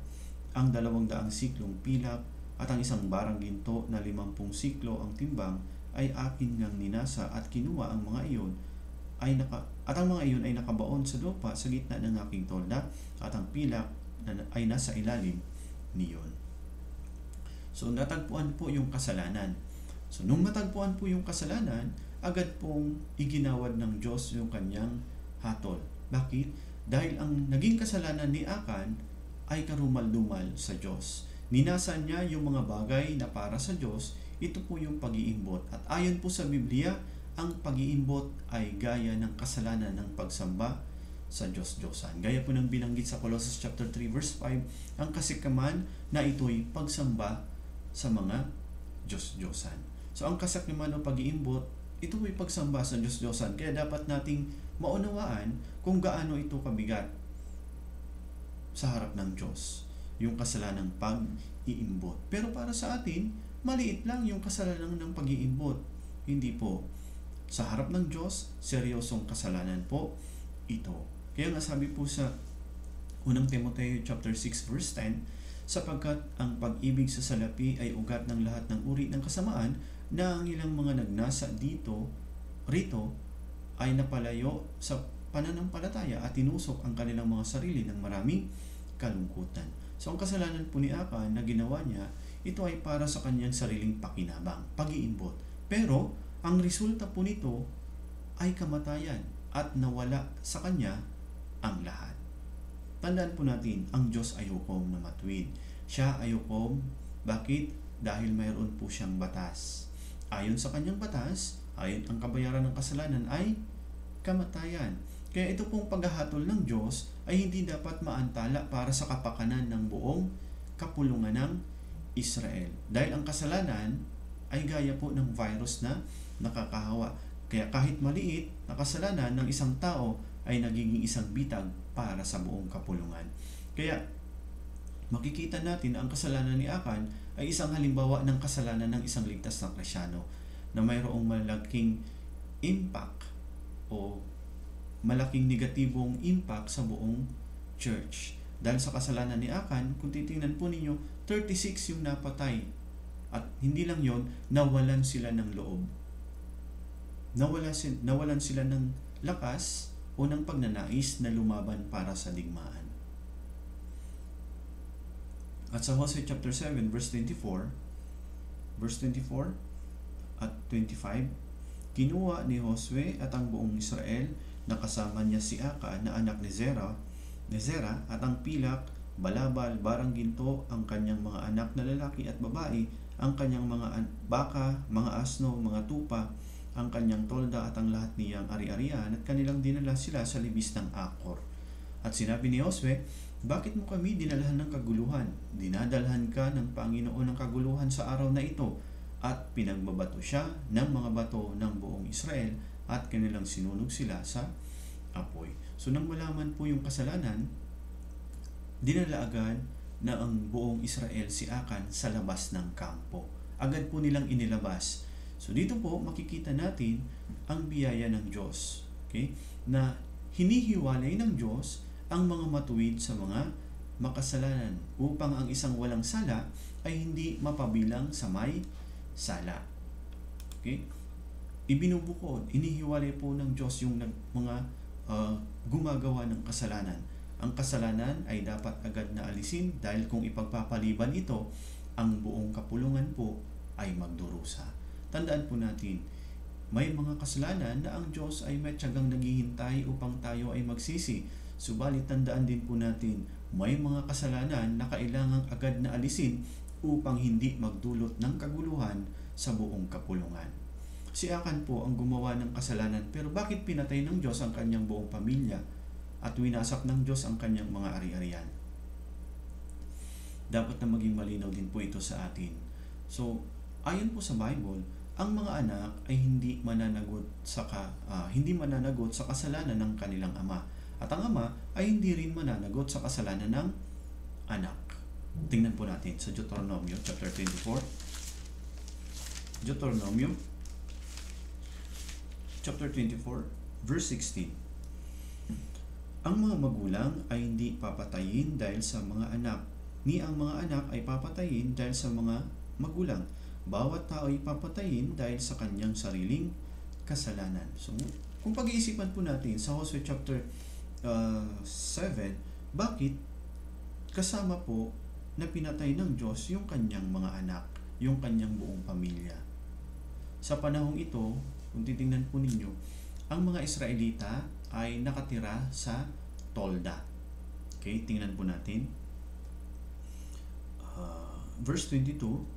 ang 200 siklong pilak at ang isang barang ginto na 50 siklo ang timbang ay akin ngang ninasa at kinuha ang mga iyon at ang mga iyon ay nakabaon sa lupa sa gitna ng aking tolda at ang pilak ay nasa ilalim niyon." So natagpuan po yung kasalanan. So nung matagpuan po yung kasalanan, agad pong iginawad ng Diyos yung kanyang hatol. Bakit? Dahil ang naging kasalanan ni Akan ay karumal-dumal sa Diyos. Ninasan niya yung mga bagay na para sa Diyos. Ito po yung pag-iimbot. At ayon po sa Biblia, ang pag-iimbot ay gaya ng kasalanan ng pagsamba sa Diyos-Diyosan. Gaya po ng binanggit sa Colossus chapter 3 verse 5, ang kasikaman na ito'y pagsamba sa mga Diyos-Diyosan. So ang kasakriman o pag-iimbot, ito ay pagsamba sa Diyos-Diyosan. Kaya dapat nating maunawaan kung gaano ito kabigat sa harap ng Diyos, yung kasalanang pag-iimbot. Pero para sa atin, maliit lang yung kasalanan ng pag-iimbot. Hindi po. Sa harap ng Diyos, seryosong kasalanan po ito. Kaya nga sabi po sa unang Timoteo chapter 6 verse 10, "Sapagkat ang pag-ibig sa salapi ay ugat ng lahat ng uri ng kasamaan, na ang ilang mga nagnasa rito ay napalayo sa pananampalataya at tinusok ang kanilang mga sarili ng maraming kalungkutan." So ang kasalanan po ni Akan na ginawa niya, ito ay para sa kanyang sariling pakinabang, pag-iimbot. Pero ang resulta po nito ay kamatayan at nawala sa kanya ang lahat. Tandaan po natin, ang Diyos ay hukom na matuwid. Siya ay hukom. Bakit? Dahil mayroon po siyang batas. Ayon sa kanyang batas, ang kabayaran ng kasalanan ay kamatayan. Kaya ito pong paghahatol ng Diyos ay hindi dapat maantala para sa kapakanan ng buong kapulungan ng Israel. Dahil ang kasalanan ay gaya po ng virus na nakakahawa. Kaya kahit maliit na kasalanan ng isang tao ay nagiging isang bitag para sa buong kapulungan. Kaya makikita natin ang kasalanan ni Akan ay isang halimbawa ng kasalanan ng isang ligtas na Kristyano na mayroong malaking impact o malaking negatibong impact sa buong church. Dahil sa kasalanan ni Akan, kung titingnan po ninyo, 36 yung napatay. At hindi lang yon, nawalan sila ng loob. Nawalan sila ng lakas o ng pagnanais na lumaban para sa digmaan. At sa Hosea chapter 7 verse 24 at 25, "Kinuha ni Josue at ang buong Israel na kasama niya si Akan na anak ni Zera at ang pilak, balabal, barang ginto, ang kanyang mga anak na lalaki at babae, ang kanyang mga baka, mga asno, mga tupa, ang kanyang tolda at ang lahat niyang ari-arian, at kanilang dinala sila sa libis ng Akor. At sinabi ni Josue, bakit mo kami dinalhan ng kaguluhan? Dinadalhan ka ng Panginoon ng kaguluhan sa araw na ito." At pinagbabato siya ng mga bato ng buong Israel at kanilang sinunog sila sa apoy. So nang malaman po yung kasalanan, dinala agad na ang buong Israel si Akan sa labas ng kampo. Agad po nilang inilabas. So dito po makikita natin ang biyaya ng Diyos. Okay? Na hinihiwalay ng Diyos ang mga matuwid sa mga makasalanan upang ang isang walang sala ay hindi mapabilang sa may sala. Okay? Ibinubukod, inihiwalay po ng Diyos yung mga gumagawa ng kasalanan. Ang kasalanan ay dapat agad na alisin dahil kung ipagpapaliban ito, ang buong kapulungan po ay magdurusa. Tandaan po natin, may mga kasalanan na ang Diyos ay may tiyagang naghihintay upang tayo ay magsisi. Subalit tandaan din po natin, May mga kasalanan na kailangang agad na alisin upang hindi magdulot ng kaguluhan sa buong kapulungan. Si Akan po ang gumawa ng kasalanan, pero bakit pinatay ng Diyos ang kanyang buong pamilya at winasak ng Diyos ang kanyang mga ari-arian? Dapat na maging malinaw din po ito sa atin. So, ayon po sa Bible, ang mga anak ay hindi mananagot sa kasalanan ng kanilang ama. At ang ama ay hindi rin mananagot sa kasalanan ng anak. Tingnan po natin sa Deuteronomio chapter 24. Deuteronomio chapter 24 verse 16. Ang mga magulang ay hindi papatayin dahil sa mga anak, ni ang mga anak ay papatayin dahil sa mga magulang. Bawat tao ay papatayin dahil sa kanyang sariling kasalanan. So, kung pag-iisipan po natin sa Hosea chapter 7, bakit kasama po na pinatay ng Diyos yung kanyang mga anak, yung kanyang buong pamilya? Sa panahong ito, kung titingnan po ninyo, ang mga Israelita ay nakatira sa tolda. Okay, tingnan po natin. Verse 21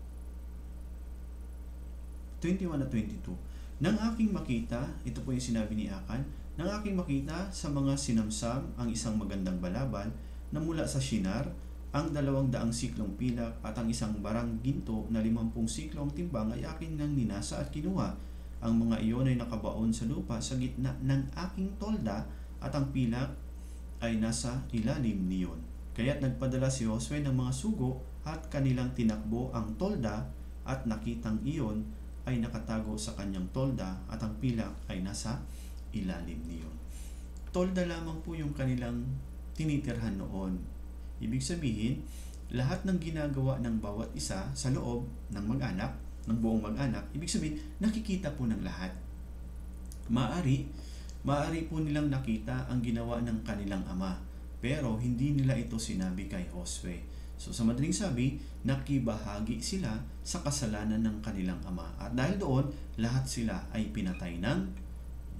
at 22. Nang aking makita, ito po yung sinabi ni Akan, nang aking makita sa mga sinamsam ang isang magandang balabal na mula sa Shinar, ang 200 siklong pilak at ang isang barang ginto na 50 siklong timbang ay akin nang ninasa at kinuha. Ang mga iyon ay nakabaon sa lupa sa gitna ng aking tolda at ang pilak ay nasa ilalim niyon. Kaya't nagpadala si Josue ng mga sugo at kanilang tinakbo ang tolda at nakitang iyon ay nakatago sa kanyang tolda at ang pilak ay nasa ilalim niyon. Tolda lamang po yung kanilang tinitirhan noon. Ibig sabihin, lahat ng ginagawa ng bawat isa sa loob ng mag-anak, ng buong mag-anak, ibig sabihin, nakikita po ng lahat. Maari po nilang nakita ang ginawa ng kanilang ama, pero hindi nila ito sinabi kay Josue. So sa madaling sabi, nakibahagi sila sa kasalanan ng kanilang ama. At dahil doon, lahat sila ay pinatay ng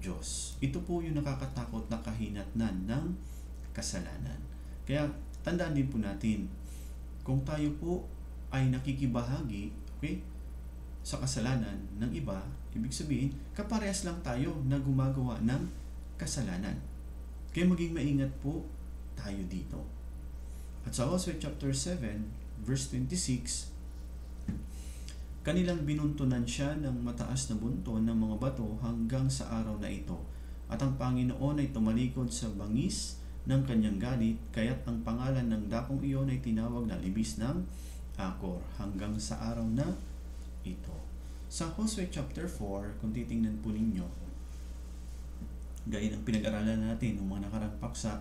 Diyos. Ito po yung nakakatakot na kahinatnan ng kasalanan. Kaya tandaan din po natin, kung tayo po ay nakikibahagi, okay, sa kasalanan ng iba, ibig sabihin, kaparehas lang tayo na gumagawa ng kasalanan. Kaya maging maingat po tayo dito. At sa Hosea chapter 7, verse 26, kanilang binuntunan siya ng mataas na bunton ng mga bato hanggang sa araw na ito. At ang Panginoon ay tumalikod sa bangis ng kanyang galit, kaya't ang pangalan ng dakong iyon ay tinawag na Libis ng Akor hanggang sa araw na ito. Sa Hosea chapter 4, kung titingnan po ninyo, gaya ng pinag-aralan natin ng mga nakarang paksa,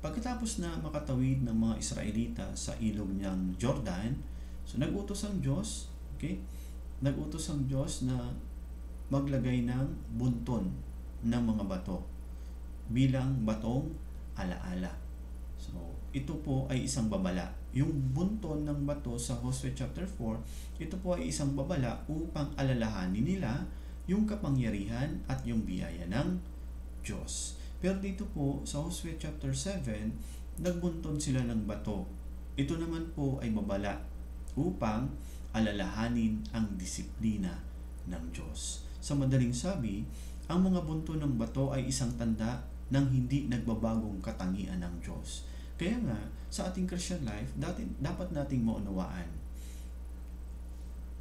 pagkatapos na makatawid ng mga Israelita sa ilog niyang Jordan, so nag-utos ang Diyos, okay? Nag-utos ang Diyos na maglagay ng bunton ng mga bato bilang batong alaala. So, ito po ay isang babala. Yung bunton ng bato sa Hosea chapter 4, ito po ay isang babala upang alalahanin nila yung kapangyarihan at yung biyaya ng Diyos. Pero dito po sa Hosea chapter 7, nagbunton sila ng bato. Ito naman po ay babala upang alalahanin ang disiplina ng Diyos. Sa madaling sabi, ang mga bunton ng bato ay isang tanda ng hindi nagbabagong katangian ng Diyos. Kaya nga, sa ating Christian life, dapat nating maunawaan.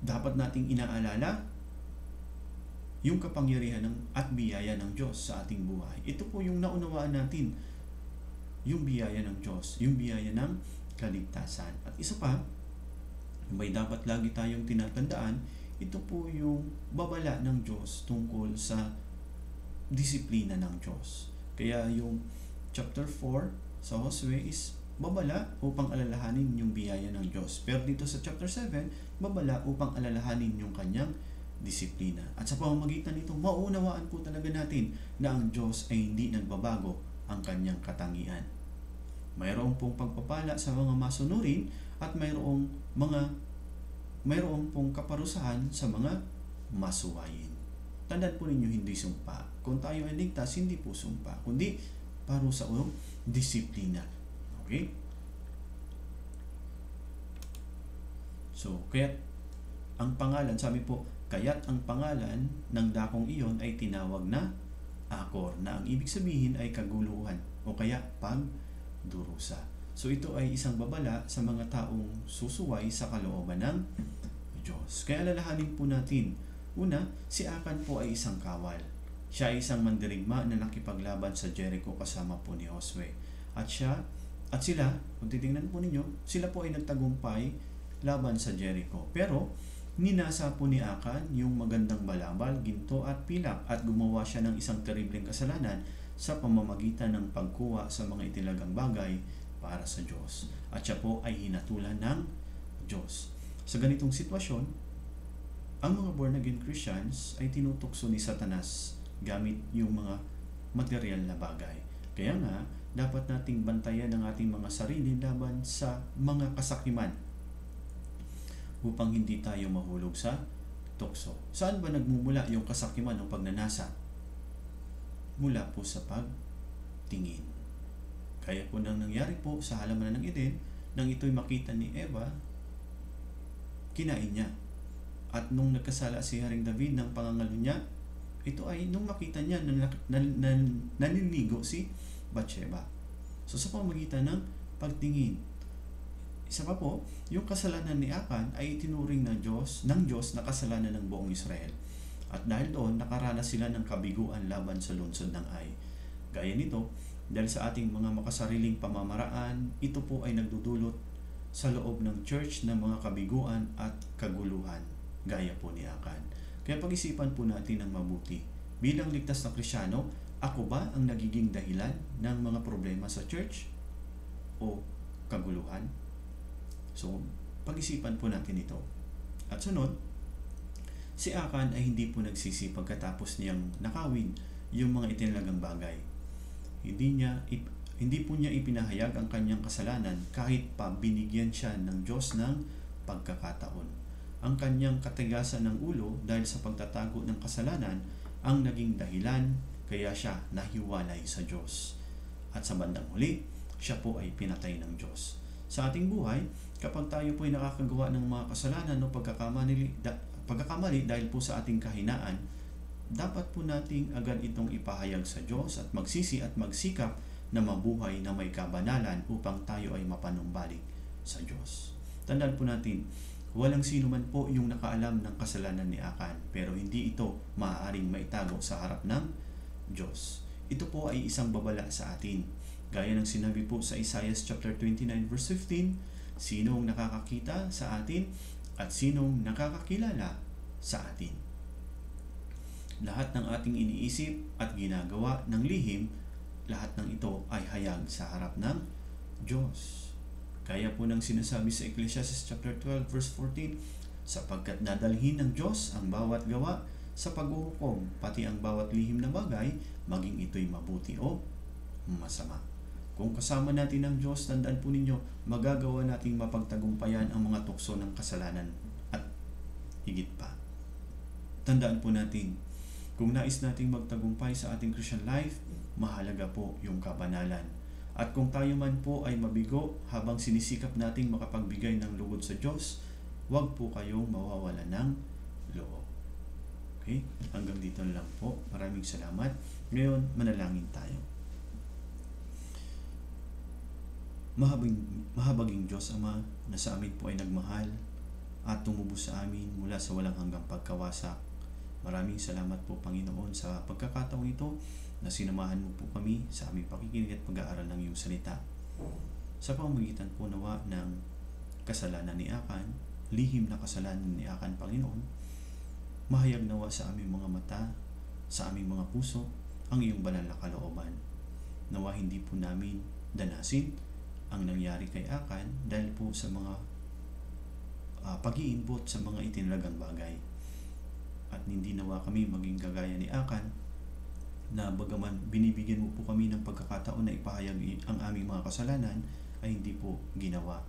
Dapat nating inaalala yung kapangyarihan at biyaya ng Diyos sa ating buhay. Ito po yung naunawaan natin, yung biyaya ng Diyos, yung biyaya ng kaligtasan. At isa pa, may dapat lagi tayong tinatandaan, ito po yung babala ng Diyos tungkol sa disiplina ng Diyos. Kaya yung chapter 4 sa Josue is babala upang alalahanin yung biyaya ng Diyos. Pero dito sa chapter 7, babala upang alalahanin yung kanyang disiplina. At sa pamamagitan nito, maunawaan po talaga natin na ang Diyos ay hindi nagbabago ang kanyang katangian. Mayroong pong pagpapala sa mga masunurin at mayroong pong kaparusahan sa mga masuwayin. Tandaan po ninyo, hindi sumpa. Kung tayo ay ligtas, hindi po sumpa, kundi parusa o disiplina. Okay? So, kaya't ang pangalan, sabi po, kaya't ang pangalan ng dakong iyon ay tinawag na Akor, na ang ibig sabihin ay kaguluhan o kaya pagdurusa. So ito ay isang babala sa mga taong susuway sa kalooban ng Diyos. Kaya alalahanin po natin, una, si Akan po ay isang kawal. Siya ay isang mandirigma na nakipaglaban sa Jericho kasama po ni Josue. At sila, kung titingnan po ninyo, sila po ay nagtagumpay laban sa Jericho. Pero ninasa po ni Akan yung magandang balabal, ginto at pilak at gumawa siya ng isang terribleng kasalanan sa pamamagitan ng pagkuha sa mga itilagang bagay para sa Diyos. At siya po ay hinatulan ng Diyos. Sa ganitong sitwasyon, ang mga born again Christians ay tinutukso ni Satanas gamit yung mga material na bagay. Kaya nga, dapat nating bantayan ang ating mga sarili laban sa mga kasakiman upang hindi tayo mahulog sa tukso. Saan ba nagmumula yung kasakiman o pagnanasa? Mula po sa pagtingin. Kaya po nang nangyari po sa halaman ng Eden, nang ito'y makita ni Eva, kinain niya. At nung nagkasala si Haring David ng pangangalo niya, ito ay nung makita niya na naniligo si Bathsheba. So sa pamamagitan ng pagtingin. Isa pa po, yung kasalanan ni Akan ay itinuring ng Diyos na kasalanan ng buong Israel. At dahil doon, nakaranas sila ng kabiguan laban sa lungsod ng Ai. Gaya nito, dahil sa ating mga makasariling pamamaraan, ito po ay nagdudulot sa loob ng church ng mga kabiguan at kaguluhan, gaya po ni Akan. Kaya pag-isipan po natin ng mabuti. Bilang ligtas na Kristyano, ako ba ang nagiging dahilan ng mga problema sa church o kaguluhan? So, pag-isipan po natin ito. At sunod, si Akan ay hindi po nagsisi pagkatapos niyang nakawin yung mga itinilagang bagay. Hindi po niya ipinahayag ang kanyang kasalanan kahit pa binigyan siya ng Diyos ng pagkakataon. Ang kanyang katigasan ng ulo dahil sa pagtatago ng kasalanan ang naging dahilan kaya siya nahiwalay sa Diyos. At sa bandang huli, siya po ay pinatay ng Diyos. Sa ating buhay, kapag tayo po ay nakakagawa ng mga kasalanan o pagkakamali dahil po sa ating kahinaan, dapat po nating agad itong ipahayag sa Diyos at magsisi at magsikap na mabuhay na may kabanalan upang tayo ay mapanumbalik sa Diyos. Tandaan po natin, walang sino man po yung nakaalam ng kasalanan ni Akan, pero hindi ito maaaring maitago sa harap ng Diyos. Ito po ay isang babala sa atin. Gaya ng sinabi po sa Isaiah chapter 29 verse 15, sinong nakakakita sa atin at sinong nakakakilala sa atin? Lahat ng ating iniisip at ginagawa ng lihim, lahat ng ito ay hayag sa harap ng Diyos. Kaya po nang sinasabi sa Ecclesiastes chapter 12 verse 14, sapagkat dadalhin ng Diyos ang bawat gawa sa paghuhukom, pati ang bawat lihim na bagay, maging ito'y mabuti o masama. Kung kasama natin ang Diyos, tandaan po ninyo, magagawa nating mapagtagumpayan ang mga tukso ng kasalanan at higit pa. Tandaan po natin, kung nais nating magtagumpay sa ating Christian life, mahalaga po yung kabanalan. At kung tayo man po ay mabigo habang sinisikap nating makapagbigay ng lugod sa Diyos, huwag po kayong mawawala ng loob. Okay? Hanggang dito lang po. Maraming salamat. Ngayon, manalangin tayo. Mahabaging Diyos Ama, na sa amin po ay nagmahal at tumubos sa amin mula sa walang hanggang pagkawasak. Maraming salamat po Panginoon sa pagkakataong ito na sinamahan mo po kami sa aming pakikinig at pag-aaral ng iyong salita. Sa pamamagitan po nawa ng kasalanan ni Akan, lihim na kasalanan ni Akan Panginoon, mahayag nawa sa aming mga mata, sa aming mga puso, ang iyong banal na kalooban. Nawa hindi po namin danasin ang nangyari kay Akan dahil po sa mga pag-iimbot sa mga itinalagang bagay. At hindi nawa kami maging gagaya ni Akan na bagaman binibigyan mo po kami ng pagkakataon na ipahayag ang aming mga kasalanan ay hindi po ginawa.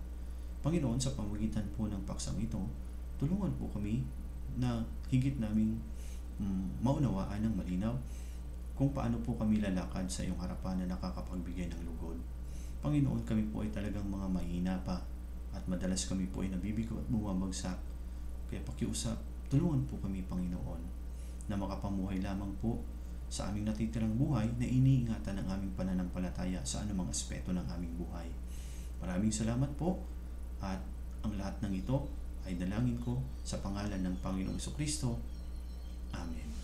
Panginoon, sa pamamagitan po ng paksang ito, tulungan po kami na higit naming maunawaan ng malinaw kung paano po kami lalakad sa iyong harapan na nakakapagbigay ng lugod. Panginoon, kami po ay talagang mga mahina pa at madalas kami po ay nabibigo at bumabagsak. Kaya pakiusap, tulungan po kami, Panginoon, na makapamuhay lamang po sa aming natitirang buhay na iniingatan ng aming pananampalataya sa anumang aspeto ng aming buhay. Maraming salamat po, at ang lahat ng ito ay dalangin ko sa pangalan ng Panginoong Jesucristo. Amen.